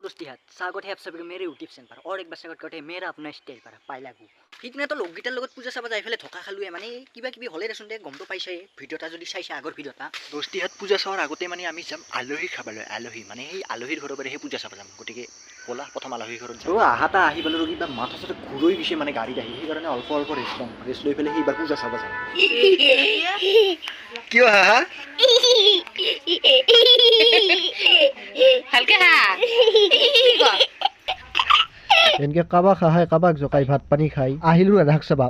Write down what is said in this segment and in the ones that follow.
दोस्ती हाथ स्वागत है आप सभी को मेरे यूट्यूब चैनल पर और एक बार स्वागत करते हैं मेरा अपना स्टाइल पर पाई लागू সিদিনা তো লোকগীতাৰ লগত পূজা চাব যাই ফেলে ধকা খালোৱে মানে কিবা কিবি হ'লে দেচোন দে গমটো পাইছে ভিডিঅ'টা যদি চাইছে আগৰ ভিডিঅ'টা দস্তিহাত পূজা চাৱাৰ আগতে মানে আমি যাম আলহী খাবলৈ আলহী মানে সেই আলহীৰ ঘৰৰ পৰা সেই পূজা চাব যাম গতিকে বলা প্ৰথম আলহীৰ ঘৰত যাওঁ আহাটা আহি পেলাই কিবা মাথা চাথা ঘূৰৈ গৈছে মানে গাড়ীত আহি সেইকাৰণে অল্প অল্প ৰেষ্ট লৈ পেলাই সেইবাৰ পূজা চাব যাম কিয় হা হালকা হা इनके काबा खाए काबा जकाई भात पानी खाई আহিলো ৰাখ চাবা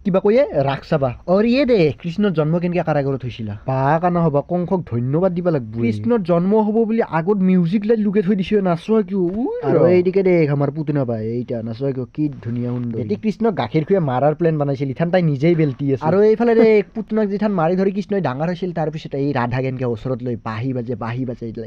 কিবা কয়ে ৰাখ চাবা और ये दे কৃষ্ণৰ জন্ম কেনকে কাৰাগাৰত হৈছিল বা কানা হবা কংকক ধন্যবাদ দিবা লাগব কৃষ্ণৰ জন্ম হ'ব বুলি আগত মিউজিক লাইট লুকে থৈ দিছে নাচোৱা কিয় আৰু এইদিকে দেখ আমাৰ পুতনা পায় এইটা নাচোৱা কিয় কি ধুনীয়া সুন্দৰ এটি কৃষ্ণক গাখীৰ খুৱে মাৰাৰ প্লেন বনাইছিল ইথান তাই নিজেই বেলতি আছে আৰু এইফালে দে পুতনাক যিথান মাৰি ধৰি কৃষ্ণই ডাঙৰ হৈছিল তাৰ পিছত এই ৰাধা কেনকে ওচৰত লৈ বাহি বাজে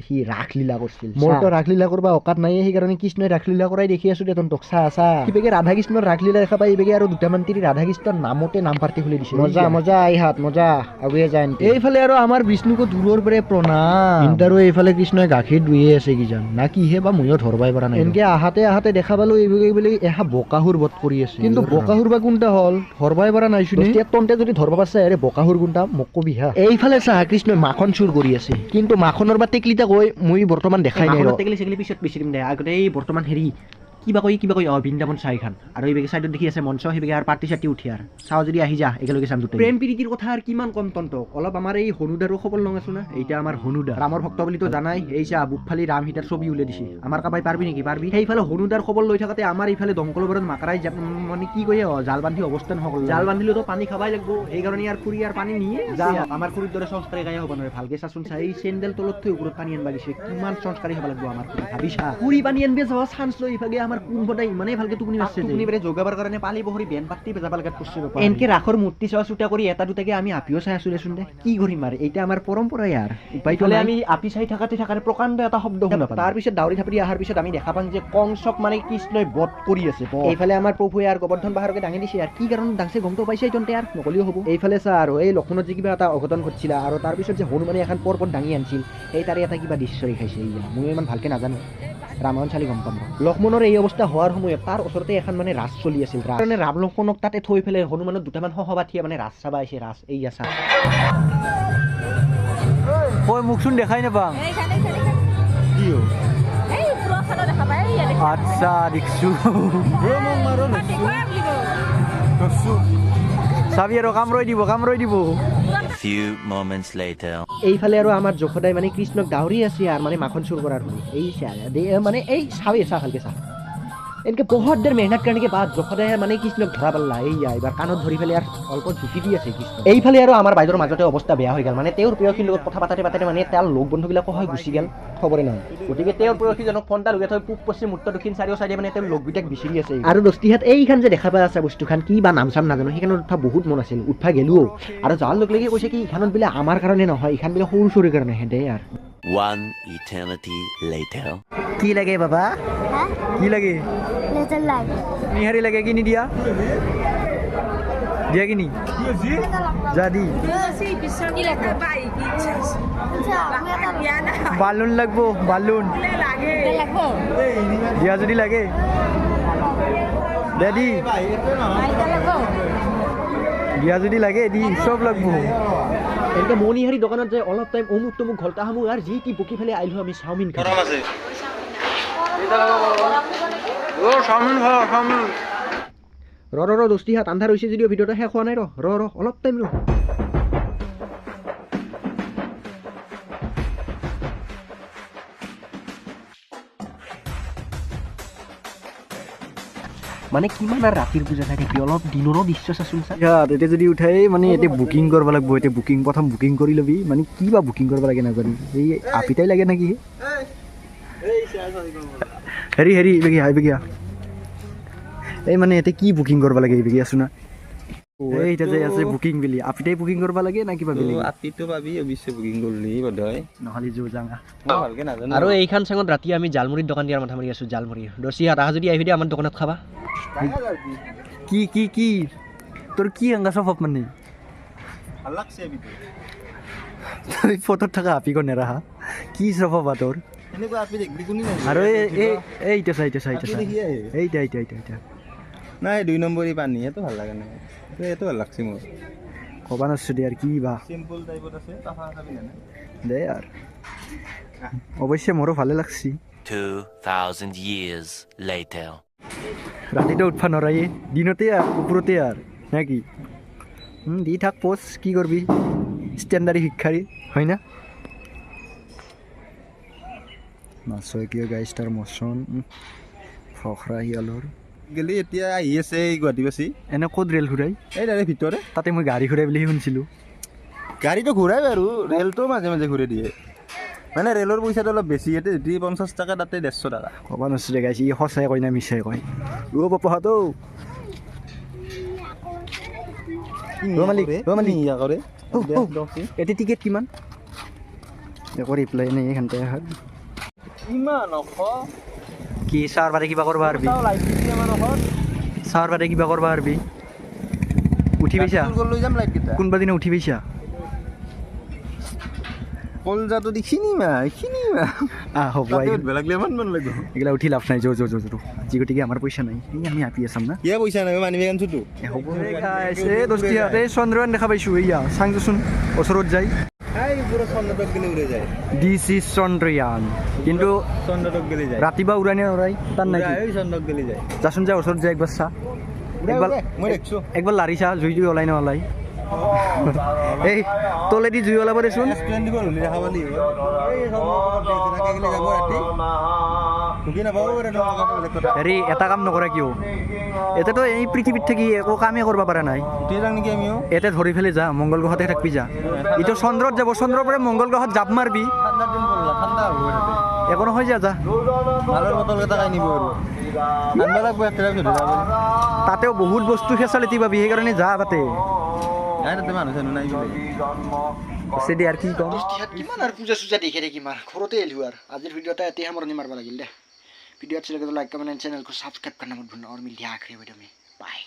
সি ৰাখ লীলা কৰিছিল মোৰতো ৰাখ লীলা কৰবা অকাত নাই সেইকাৰণে কৃষ্ণই ৰাখ লীলা কৰাই দেখি আছো দেতন টকসা আসা কিবেগে ৰাধা কৃষ্ণৰ ৰাখ লীলা দেখা পাই ইবেগে আৰু দুটামান তিৰি ৰাধা কৃষ্ণৰ নামতে নাম পাৰ্টি খুলি দিছে মজা মজা আই হাত মজা আগুয়ে যায় এইফালে আৰু আমাৰ বিষ্ণুকো দূৰৰ পৰে প্ৰণাম ইন্টাৰো এইফালে কৃষ্ণই গাখীৰ দুয়ে আছে কি জান না কি হে বা ময়ো ধৰবাই পৰা নাই এনকে আহাতে দেখা পালো এইবেগে বোলে এহা বকাহুৰ বত কৰি আছে কিন্তু বকাহুৰ বা কোনটা হল ধৰবাই পৰা নাই শুনি তন্তে যদি ধৰবা পাছে আৰে বকাহুৰ কোনটা মোক কবি হা এইফালে চাহ কৃষ্ণই মাখন চুৰ কৰি আছে কিন্তু মাখনৰ বা টেকলিটা কৈ মই বৰ্তমান দেখাই নাই টেকলি চেকলি পিছত বিচৰিম দে আগতে এই বৰ্তমান হেৰি কিবা কই বৃন্দাবন চাইখান আৰু এইবেগে সাইডত দেখি আছে মঞ্চ সেইবেগে আৰু পাৰ্টি চাৰ্টি উঠি আৰু চাও যদি আহি যা একেলগে চাম দুটাই প্ৰেম প্ৰীতিৰ কথা আৰু কিমান কম তন্ত অলপ আমাৰ এই হনুদাৰো খবৰ লং আছো না এইটা আমাৰ হনুদা ৰামৰ ভক্ত বুলি তো জানাই এই চা বুকফালি ৰাম সীতাৰ ছবি উলিয়াই দিছে আমাৰ কাবাই পাৰবি নেকি পাৰবি সেইফালে হনুদাৰ খবৰ লৈ থাকতে আমাৰ এইফালে দমকলবৰত মাকৰাই মানে কি কয় জাল বান্ধি অৱস্থান হল জাল বান্ধিলে তো পানী খাবাই লাগব এই কাৰণে ইয়াৰ খুৰি আৰু পানী নিয়ে যা আমাৰ খুৰিৰ দৰে সংস্কাৰী গায় হ'ব নৰে ভালকে চাচোন চাই চেন্ডেল তলত থৈ ওপৰত পানী আনবা দিছে কিমান সংস্কাৰী হ'ব লাগব আমাৰ ভাবিছা খুৰি পানী আনবে যাও চান্স লৈ ইভাগে আমাৰ কোনফটা ইমানে ভালকে টুকুনি মারছে টুকুনি বেরে যোগাবার কারণে পালি বহরি বেন পাত্তি বেজাবা লাগাত করছে ব্যাপার এনকে রাখর মূর্তি চাওয়া ছুটা করি এটা দুটাকে আমি আপিও চাই আছো দেচোন দে কি করিম আর এইটা আমার পরম্পরা ইয়ার উপায় তো আমি আপি চাই থাকাতে প্রকাণ্ড এটা শব্দ শুনা পাম তার পিছত দাউৰি থাপৰি আহাৰ পিছত আমি দেখা পাম যে কংসক মানে কৃষ্ণই বধ কৰি আছে এইফালে আমাৰ প্ৰভুৱে আৰু গোবৰ্ধন বাহাৰকে দাঙি দিছে আৰ কি কাৰণ দাংছে গমটো পাইছে এইজনতে আৰ নকলিও হ'ব এইফালে চা আৰু এই লক্ষণত যে কিবা এটা অঘটন ঘটিছিল আৰু তাৰ পিছত যে হনুমানে এখন পৰ্বত দাঙি আনছিল এই তাৰে এটা কিবা দৃশ্য দেখাইছে ইয়া মই ইমান ভালকে নাজানো ৰামায়ণ চালি গম পাম লক্ষ্মণৰ এই অৱস্থা হোৱাৰ সময়ত তাৰ ওচৰতে এখন মানে ৰাজ চলি আছিল কাৰণে ৰাম লক্ষ্মণক তাতে থৈ ফেলে হনুমানৰ দুটামান সহপাঠীয়ে মানে ৰাজ চাবা আহিছে ৰাজ এই আছা কই মুখচোন দেখাই নাপাম কিয় আচ্ছা দেখছো চাবি আৰু কাম ৰৈ দিব Few moments later. এইফালে আৰু আমাৰ যশোদাই মানে কৃষ্ণক দাউৰি আছে আৰু মানে মাখন চুৰ কৰাৰ এই মানে এই চাবি চা ভালকে চা এনকে বহুত দেৰ মেহনত কাৰণে বাদ যশোদাই মানে কৃষ্ণক ধৰা পাল্লা এইয়া এবাৰ কাণত ধৰি পেলাই আৰু অল্প ঝুঁকি দি আছে কৃষ্ণ এইফালে আৰু আমাৰ বাইদেউৰ মাজতে অৱস্থা বেয়া হৈ গ'ল মানে তেওঁৰ প্ৰেয়সীৰ লগত কথা পাতাতে মানে তাৰ লগ বন্ধুবিলাকো হৈ গুচি গ'ল খবৰে নহয় গতিকে তেওঁৰ প্ৰেয়সীজনক ফোনটা লগাই থৈ পূব পশ্চিম উত্তৰ দক্ষিণ চাৰিও চাইডে মানে তেওঁৰ লগবিলাক বিচাৰি আছে আৰু দস্তিহাত এইখান যে দেখা পাই আছে বস্তুখান কি বা নাম চাম নাজানো সেইখানত উঠা বহুত মন আছিল উঠা গেলো আৰু যাৰ লগ লাগি কৈছে কি এইখানত বোলে আমাৰ কাৰণে নহয় এইখান বোলে সৰু চুৰিৰ কাৰণে হেঁতে আৰু One eternity later. কি লাগে বাবা কি লাগে লেজার লাইট নিহারি লাগে কি নিদিয়া দিয়া কি নি যা দি বালুন লাগবো বালুন দিয়া যদি লাগে দি দিয়া যদি লাগে দি সব লাগবো এনেকে মণিহাৰী দোকানত যায় অলপ টাইম অমুক তমুক ঘলটা সামু আৰু যি কি বকি ফেলে আহিলো আমি চাওমিন খাম ৰ দস্তি হাত আন্ধাৰ হৈছে যদিও ভিডিঅ'টা শেষ হোৱা নাই ৰ অলপ টাইম মানে কিমান আৰু ৰাতিৰ পূজা চাই থাকি অলপ দিনৰো দৃশ্য চাচোন এতিয়া যদি উঠাই মানে এতিয়া বুকিং কৰিব লাগিব এতিয়া প্ৰথম বুকিং কৰি ল'বি মানে কি বা বুকিং কৰিব লাগে নাজানো এই আপিতাই লাগে নেকি হেৰি বেগিয়া এই মানে এতিয়া কি বুকিং কৰিব লাগে এই বেগিয়া আছো না এইটা যে আছে বুকিং বুলি আপিতাই বুকিং কৰিব লাগে না কিবা বেলেগ আপিটো পাবি অৱশ্যে বুকিং কৰিলি বধয় নহ'লে জো যাঙা ভালকে নাজানো আৰু এইখন চাঙত ৰাতি আমি জালমুড়িৰ দোকান দিয়াৰ মাথা মাৰি আছো জালমুড়ি দৰ্শী হাত আহা যদি আহিবি দে আমাৰ দোকানত খাবা কি তোৰ কি অংগা স্বভাৱ মানে ভাল লাগছে ফটোত থকা আপি কো নেৰাহা কি স্বভাৱ তোৰ এনেকুৱা আপি দেখবি কোনি নাই আৰু এইটা চাই এইটা নাই 2 নম্বৰী পানী এটো ভাল লাগা নাই এটো ভাল লাগছে মোৰ ক'বা নাছো দে আৰু কি বা সিম্পল টাইপত আছে তাফা খাবি না দে আৰু অৱশ্যে মোৰো ভালে লাগছি 2,000 years later. ৰাতিটো উঠবা নৰাই দিনতে আৰ ওপৰতে আৰ নাকি দি থাক পোস্ট কি কৰবি স্ট্যান্ডাৰ্ড শিক্ষাৰী হয় না মাছয় কিয় গাইষ্টাৰ মচন ফখৰা হিয়ালৰ গেলি এতিয়া আহি আছে এই গুৱাহাটীবাসী এনে ক'ত ৰেল ঘূৰাই এই ডাইৰেক্ট ভিতৰে তাতে মই গাড়ী ঘূৰাই বুলি শুনিছিলোঁ গাড়ীটো ঘূৰাই বাৰু ৰেলটো মাজে মাজে ঘূৰাই দিয়ে মানে ৰেলৰ পইচাটো অলপ বেছি ইয়াতে যদি 50 টকা তাতে 150 টকা ক'বা নাছিলে গাইছ ই সঁচাই কয় না মিছাই কয় পাপাহঁত এতিয়া টিকেট কিমান একো ৰিপ্লাই নাই এইখানতে ইমান কি চাৰ বাৰে কিবা কৰবা পাৰবি চাৰ বাৰে কিবা কৰবা পাৰবি উঠি পাইছা লৈ যাম লাইটকেইটা কোনোবা দিনা উঠি পাইছা কলজাটো দি খিনিমা হ'ব লাগলে ইমান লাগিব এইগিলা উঠি লাভ নাই যো যি গতিকে আমাৰ পইচা নাই এই আমি আপি আছাম না কিয় পইচা নাই মানিবে কানছোতো হ'ব দস্তিহাতে চন্দ্ৰয়ান দেখা পাইছোঁ এয়া চাংচোন ওচৰত যাই এই পুৰো চন্দ্ৰটক গেলে উড়ে যায় দিছ ইজ চন্দ্ৰয়ান কিন্তু চন্দ্ৰটক গেলে যায় ৰাতিপুৱা উৰাই নে উৰাই তাৰ নাই এই চন্দ্ৰটক গেলে যায় যাচোন যা ওচৰত যায় একবাৰ চা মই দেখছো একবাৰ লাৰি চা জুই ওলাই নে ওলাই এই তলেদি জুই ওলাব দেচোন ৰেষ্টুৰেণ্ট দিব হলি দেখা পালি এই চন্দ্ৰটক গেলে যাব ৰাতি ঢুকি নাপাব পাৰে হেৰি এটা কাম নকৰা কিয় এতিয়াতো এই পৃথিৱীত থাকি একো কামেই কৰিব পৰা নাই উঠি যাওঁ নেকি আমিও এতে ধৰি ফেলে যা মংগল গ্ৰহতে থাকবি যা ইটো চন্দ্ৰত যাব চন্দ্ৰৰ পৰা মংগল গ্ৰহত জাপ মাৰবি ঠাণ্ডাৰ দিন পড়লা ঠাণ্ডা হ'ব তাতে একো নহয় যা মালৰ বটল এটা খাই নিব আৰু ঠাণ্ডা লাগব একটা ধৰি যাব তাতেও বহুত বস্তু ফেচালিটি পাবি সেইকাৰণে যা তাতে নাই তাতে মানুহ চানুহ নাই আছে দে আৰু কি কম কিমান আৰু পূজা চূজা দেখে থাকিম আৰু ঘৰতে এলিও আৰু আজিৰ ভিডিঅ'টা এতিয়াই সামৰণি মাৰিব লাগিল দে ভিডিঅ' अच्छी लगे तो लाइक कमेंट एंड चैनल को सब्सक्राइब करना मत भूलना और मिलते हैं आखिरी वीडियो में बाय